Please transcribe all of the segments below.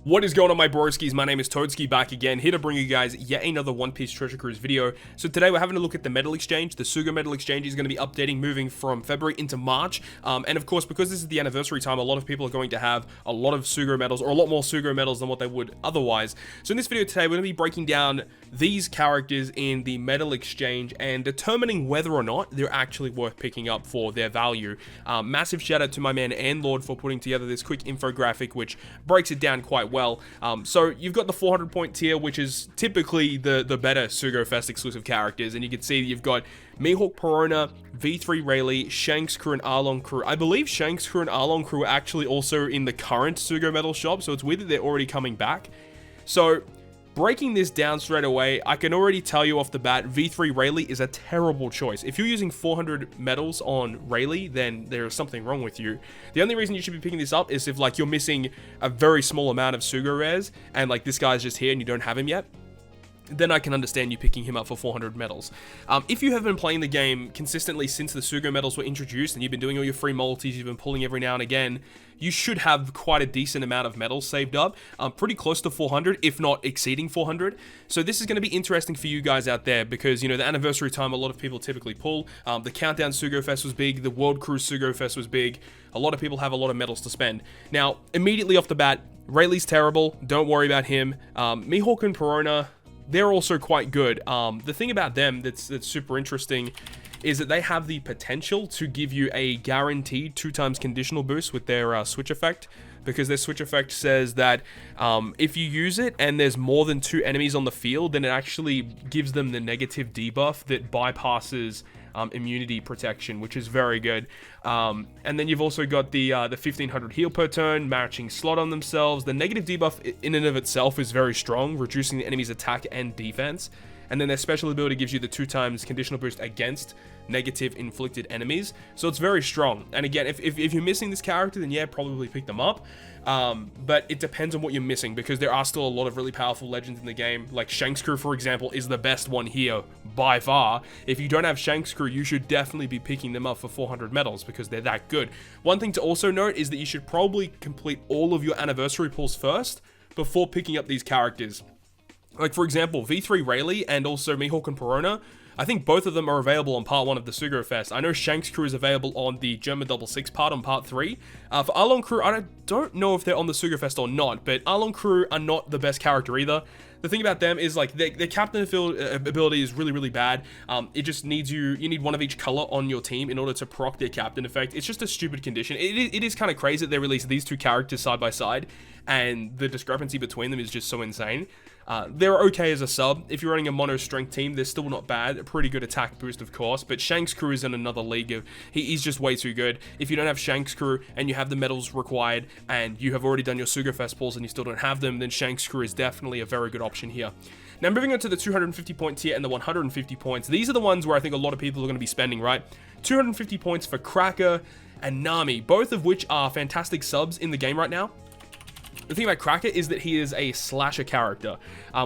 What is going on, my broskiis? My name is Toadskii, back again, here to bring you guys yet another One Piece Treasure Cruise video. So today we're having a look at the medal exchange. The SUGO medal exchange is going to be updating moving from February into March. And of course, because this is the anniversary time, a lot of people are going to have a lot of SUGO medals, or a lot more SUGO medals than what they would otherwise. So in this video today, we're going to be breaking down these characters in the medal exchange and determining whether or not they're actually worth picking up for their value. Massive shout out to my man Lord for putting together this quick infographic, which breaks it down quite well. So you've got the 400 point tier, which is typically the better SUGO Fest exclusive characters, and you can see you've got Mihawk Perona, V3 Rayleigh, Shank's crew, and Arlong crew. I believe Shank's crew and Arlong crew are actually also in the current SUGO medal shop, so it's weird that they're already coming back. So breaking this down straight away, I can already tell you off the bat, V3 Rayleigh is a terrible choice. If you're using 400 medals on Rayleigh, then there's something wrong with you. The only reason you should be picking this up is if like you're missing a very small amount of SUGO rares, and like this guy's just here and you don't have him yet. Then I can understand you picking him up for 400 medals. If you have been playing the game consistently since the SUGO medals were introduced, and you've been doing all your free multis, you've been pulling every now and again, you should have quite a decent amount of medals saved up, pretty close to 400, if not exceeding 400. So this is going to be interesting for you guys out there, because, you know, the anniversary time, a lot of people typically pull. The Countdown SUGO Fest was big, the World Cruise SUGO Fest was big. A lot of people have a lot of medals to spend. Now, immediately off the bat, Rayleigh's terrible, don't worry about him. Mihawk and Perona, they're also quite good. The thing about them that's super interesting is that they have the potential to give you a guaranteed 2x conditional boost with their switch effect, because their switch effect says that if you use it and there's more than 2 enemies on the field, then it actually gives them the negative debuff that bypasses immunity protection, which is very good. And then you've also got the 1500 heal per turn, matching slot on themselves. The negative debuff in and of itself is very strong, reducing the enemy's attack and defense. And then their special ability gives you the 2x conditional boost against negative inflicted enemies. So it's very strong. And again, if you're missing this character, then yeah, probably pick them up. But it depends on what you're missing, because there are still a lot of really powerful legends in the game. Like Shank's crew, for example, is the best one here by far. If you don't have Shank's crew, you should definitely be picking them up for 400 medals, because they're that good. One thing to also note is that you should probably complete all of your anniversary pulls first before picking up these characters. Like, for example, V3 Rayleigh and also Mihawk and Perona, I think both of them are available on part 1 of the SUGO Fest. I know Shank's crew is available on the German Double 6 part on part 3. For Arlong crew, I don't know if they're on the SUGO Fest or not, but Arlong crew are not the best character either. The thing about them is, like, their captain ability is really, really bad. It just needs you need one of each color on your team in order to proc their captain effect. It's just a stupid condition. It is kind of crazy that they released these two characters side by side, and the discrepancy between them is just so insane. They're okay as a sub. If you're running a mono strength team, they're still not bad. A pretty good attack boost, of course, but Shank's crew is in another league. He's just way too good. If you don't have Shank's crew and you have the medals required, and you have already done your SUGO Fest pulls and you still don't have them, then Shank's crew is definitely a very good option here. Now, moving on to the 250 point tier and the 150 points. These are the ones where I think a lot of people are going to be spending, right? 250 points for Cracker and Nami, both of which are fantastic subs in the game right now. The thing about Cracker is that he is a slasher character,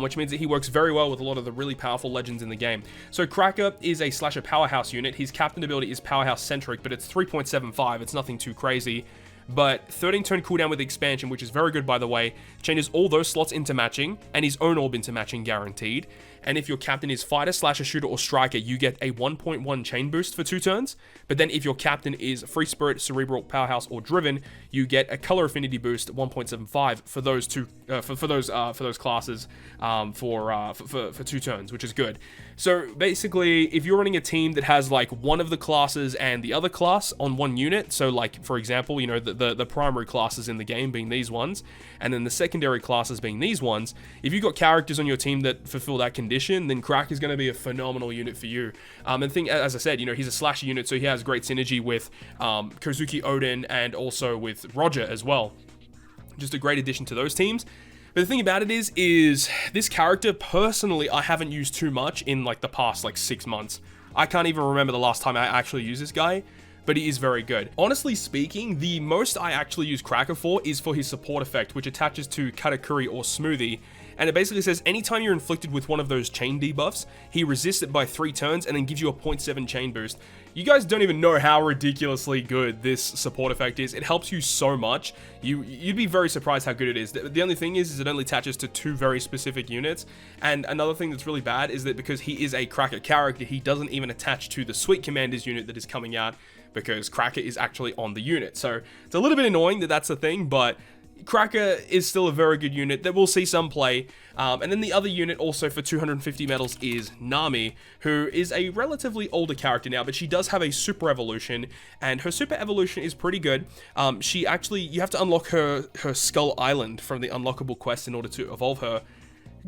which means that he works very well with a lot of the really powerful legends in the game. So Cracker is a slasher powerhouse unit. His captain ability is powerhouse centric, but it's 3.75. It's nothing too crazy. But 13 turn cooldown with expansion, which is very good, by the way, changes all those slots into matching and his own orb into matching guaranteed. And if your captain is fighter, slasher, shooter, or striker, you get a 1.1 chain boost for 2 turns. But then if your captain is free spirit, cerebral, powerhouse, or driven, you get a color affinity boost 1.75 for those two for those classes for 2 turns, which is good. So basically, if you're running a team that has like one of the classes and the other class on one unit, so like for example, you know, the primary classes in the game being these ones, and then the secondary classes being these ones, if you've got characters on your team that fulfill that condition, then Crack is going to be a phenomenal unit for you. And thing, as I said, you know, he's a slasher unit, so he has great synergy with Kozuki Odin and also with Roger as well. Just a great addition to those teams. But the thing about it is this character, personally, I haven't used too much in like the past like 6 months. I can't even remember the last time I actually used this guy, but he is very good. Honestly speaking, the most I actually use Cracker for is for his support effect, which attaches to Katakuri or Smoothie. and it basically says anytime you're inflicted with one of those chain debuffs, he resists it by 3 turns and then gives you a 0.7 chain boost. You guys don't even know how ridiculously good this support effect is. It helps you so much. You'd be very surprised how good it is. The only thing is it only attaches to 2 very specific units, and another thing that's really bad is that because he is a Cracker character, he doesn't even attach to the Sweet Commanders unit that is coming out, because Cracker is actually on the unit. So it's a little bit annoying that that's the thing, but Cracker is still a very good unit that we'll see some play. And then the other unit also for 250 medals is Nami, who is a relatively older character now, but she does have a super evolution, and her super evolution is pretty good. She actually, you have to unlock her Skull Island from the unlockable quest in order to evolve her.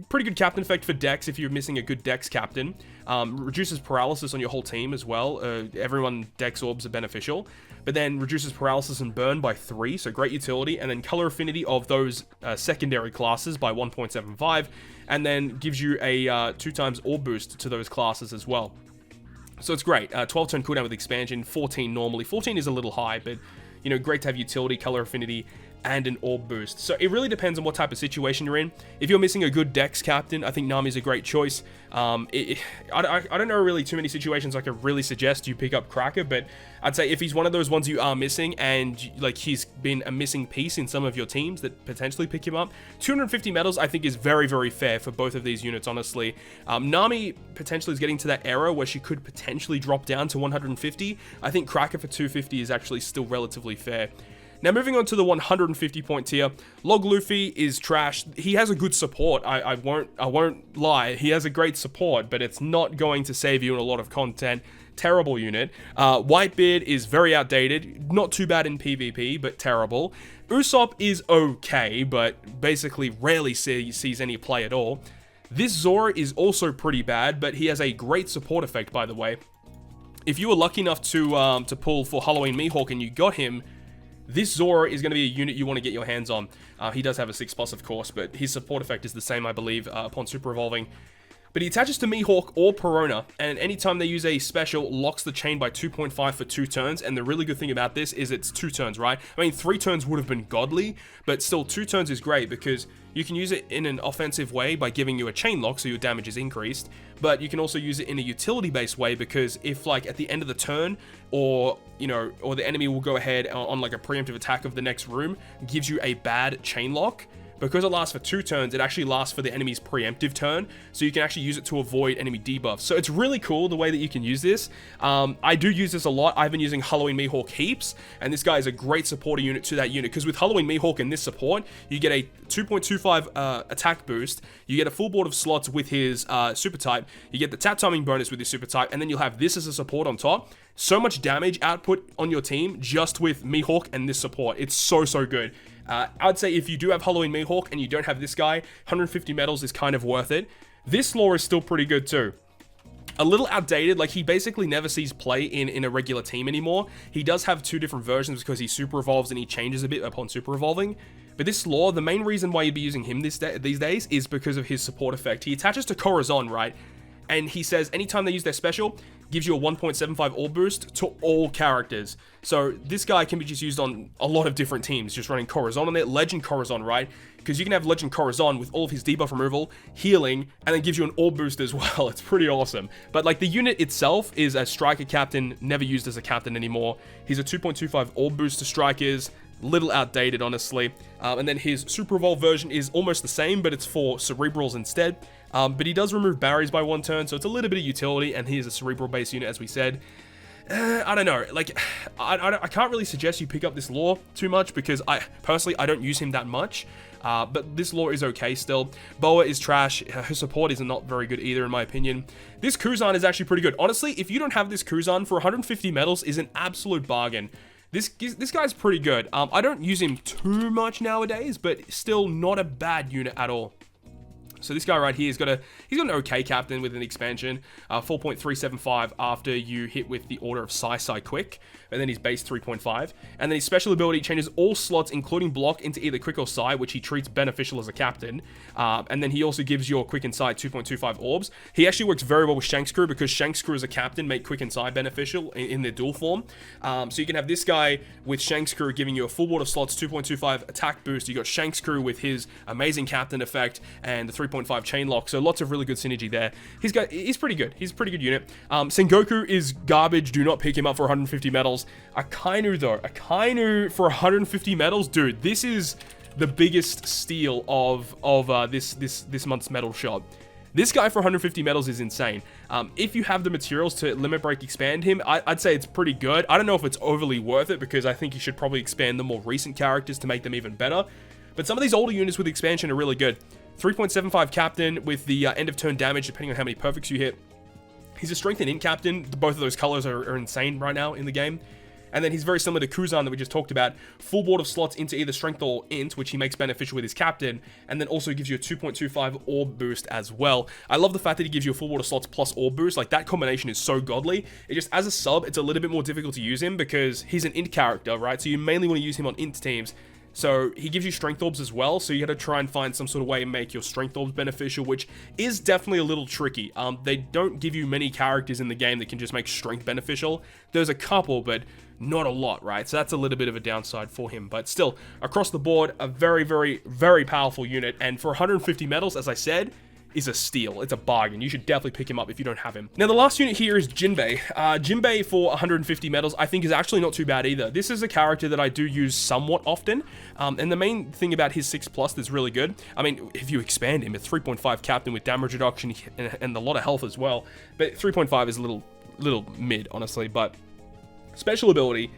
Pretty good captain effect for Dex if you're missing a good Dex captain. Reduces paralysis on your whole team as well. Everyone Dex orbs are beneficial. But then reduces paralysis and burn by 3, so great utility. And then color affinity of those secondary classes by 1.75. And then gives you a 2 times orb boost to those classes as well. So it's great. 12 turn cooldown with expansion, 14 normally. 14 is a little high, but you know, great to have utility, color affinity, and an orb boost. So it really depends on what type of situation you're in. If you're missing a good Dex captain, I think Nami's a great choice. I don't know really too many situations I could really suggest you pick up Cracker, but I'd say if he's one of those ones you are missing and like he's been a missing piece in some of your teams, that potentially pick him up. 250 medals I think is very, very fair for both of these units, honestly. Nami potentially is getting to that era where she could potentially drop down to 150. I think Cracker for 250 is actually still relatively fair. Now moving on to the 150 point tier, Log Luffy is trash. He has a good support, I won't lie. He has a great support, but it's not going to save you in a lot of content. Terrible unit. Whitebeard is very outdated, not too bad in PvP, but terrible. Usopp is okay, but basically rarely sees any play at all. This Zoro is also pretty bad, but he has a great support effect, by the way. If you were lucky enough to pull for Halloween Mihawk and you got him, this Zoro is going to be a unit you want to get your hands on. He does have a 6+, of course, but his support effect is the same, I believe, upon super evolving. But he attaches to Mihawk or Perona, and anytime they use a special, locks the chain by 2.5 for 2 turns, and the really good thing about this is it's 2 turns, right? I mean, 3 turns would have been godly, but still 2 turns is great because you can use it in an offensive way by giving you a chain lock so your damage is increased, but you can also use it in a utility-based way because if, like, at the end of the turn, or, you know, or the enemy will go ahead on like, a preemptive attack of the next room, gives you a bad chain lock, because it lasts for 2 turns, it actually lasts for the enemy's preemptive turn, so you can actually use it to avoid enemy debuffs. So it's really cool the way that you can use this. I do use this a lot. I've been using Halloween Mihawk heaps, and this guy is a great supporter unit to that unit, because with Halloween Mihawk and this support, you get a 2.25 attack boost, you get a full board of slots with his super type, you get the tap timing bonus with his super type, and then you'll have this as a support on top. So much damage output on your team just with Mihawk and this support. It's so, so good. I'd say if you do have Halloween Mihawk and you don't have this guy, 150 medals is kind of worth it. This lore is still pretty good too. A little outdated, like he basically never sees play in a regular team anymore. He does have 2 different versions because he super evolves and he changes a bit upon super evolving. But this lore, the main reason why you'd be using him these days is because of his support effect. He attaches to Corazon, right? And he says anytime they use their special, gives you a 1.75 orb boost to all characters. So this guy can be just used on a lot of different teams, just running Corazon on it, Legend Corazon, right? Because you can have Legend Corazon with all of his debuff removal, healing, and then gives you an orb boost as well. It's pretty awesome. But like the unit itself is a striker captain, never used as a captain anymore. He's a 2.25 orb boost to strikers, little outdated, honestly. And then his Super Evolve version is almost the same, but it's for Cerebrals instead. But he does remove barriers by 1 turn, so it's a little bit of utility, and he is a Cerebral-based unit, as we said. I don't know, like, I can't really suggest you pick up this lore too much, because personally, I don't use him that much. But this lore is okay still. Boa is trash. Her support is not very good either, in my opinion. This Kuzan is actually pretty good. Honestly, if you don't have this Kuzan, for 150 medals is an absolute bargain. This guy's pretty good. I don't use him too much nowadays, but still not a bad unit at all. So this guy right here, he's got an okay captain with an expansion, 4.375 after you hit with the Order of Sai Quick, and then his base 3.5, and then his special ability changes all slots, including block, into either Quick or Sai, which he treats beneficial as a captain, and then he also gives your Quick and Sai 2.25 orbs. He actually works very well with Shank's crew, because Shank's crew as a captain make Quick and Sai beneficial in their dual form, so you can have this guy with Shank's crew giving you a full board of slots, 2.25 attack boost. You got Shank's crew with his amazing captain effect and the 3.5 chain lock, so lots of really good synergy there. He's pretty good. He's a pretty good unit. Sengoku is garbage. Do not pick him up for 150 medals. Akainu though, Akainu for 150 medals, dude. This is the biggest steal of this month's medal shop. This guy for 150 medals is insane. If you have the materials to limit break expand him, I'd say it's pretty good. I don't know if it's overly worth it, because I think you should probably expand the more recent characters to make them even better. But some of these older units with expansion are really good. 3.75 captain with the end of turn damage, depending on how many perfects you hit. He's a strength and int captain. Both of those colors are insane right now in the game. And then he's very similar to Kuzan that we just talked about. Full board of slots into either strength or int, which he makes beneficial with his captain. And then also gives you a 2.25 orb boost as well. I love the fact that he gives you a full board of slots plus orb boost. Like, that combination is so godly. It just, as a sub, it's a little bit more difficult to use him because he's an int character, right? So you mainly want to use him on int teams. So he gives you strength orbs as well, so you got to try and find some sort of way to make your strength orbs beneficial, which is definitely a little tricky. They don't give you many characters in the game that can just make strength beneficial. There's a couple, but not a lot, right? So that's a little bit of a downside for him, but still, across the board, a very, very, very powerful unit, and for 150 medals, as I said, is a steal. It's a bargain. You should definitely pick him up if you don't have him. Now, the last unit here is Jinbei. Jinbei for 150 medals, I think, is actually not too bad either. This is a character that I do use somewhat often, and the main thing about his 6+ that's really good, I mean, if you expand him, it's 3.5 captain with damage reduction and a lot of health as well, but 3.5 is a little mid, honestly, but special ability,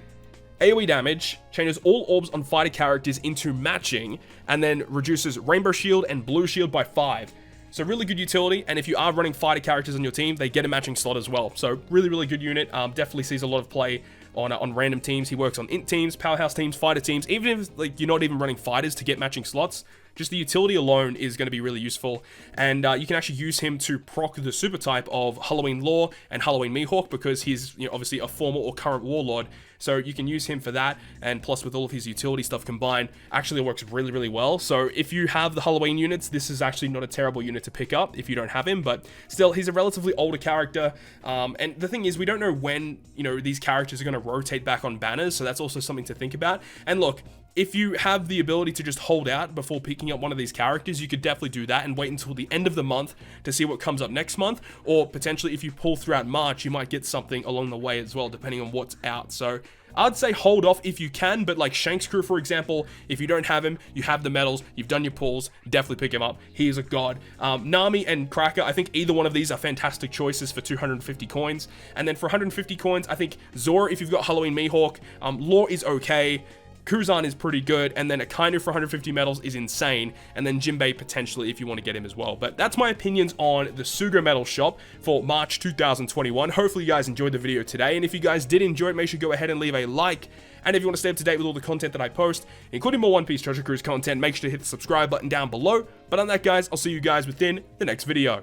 AoE damage, changes all orbs on fighter characters into matching, and then reduces Rainbow Shield and Blue Shield by 5. So really good utility, and if you are running fighter characters on your team, they get a matching slot as well. So really, really good unit. Definitely sees a lot of play on random teams. He works on int teams, powerhouse teams, fighter teams. Even if like you're not even running fighters to get matching slots, just the utility alone is going to be really useful. And you can actually use him to proc the super type of Halloween Law and Halloween Mihawk, because he's, you know, obviously a former or current warlord. So you can use him for that, and plus with all of his utility stuff combined, actually works really, really well. So if you have the Halloween units, this is actually not a terrible unit to pick up if you don't have him, but still, he's a relatively older character. And the thing is, we don't know when, you know, these characters are going to rotate back on banners, so that's also something to think about. And look, if you have the ability to just hold out before picking up one of these characters, you could definitely do that and wait until the end of the month to see what comes up next month, or potentially if you pull throughout March, you might get something along the way as well, depending on what's out. So I'd say hold off if you can, but like Shank's crew, for example, if you don't have him, you have the medals, you've done your pulls, definitely pick him up. He is a god. Nami and Cracker, I think either one of these are fantastic choices for 250 coins. And then for 150 coins, I think Zoro, if you've got Halloween Mihawk, Law is okay. Kuzan is pretty good, and then Akainu for 150 medals is insane, and then Jinbei potentially if you want to get him as well. But that's my opinions on the SUGO medal shop for March 2021. Hopefully you guys enjoyed the video today, and if you guys did enjoy it, make sure to go ahead and leave a like. And if you want to stay up to date with all the content that I post, including more One Piece Treasure Cruise content, make sure to hit the subscribe button down below. But on that, guys, I'll see you guys within the next video.